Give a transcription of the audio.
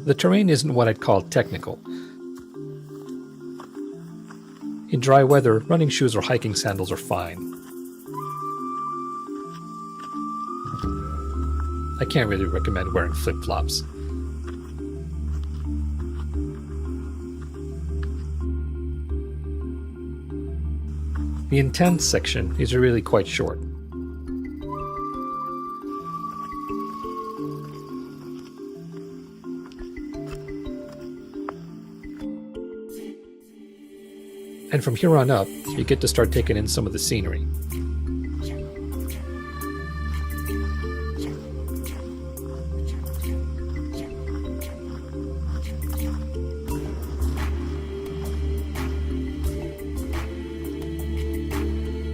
The terrain isn't what I'd call technical. In dry weather, running shoes or hiking sandals are fine. I can't really recommend wearing flip-flops. The intense section is really quite short. And from here on up, you get to start taking in some of the scenery.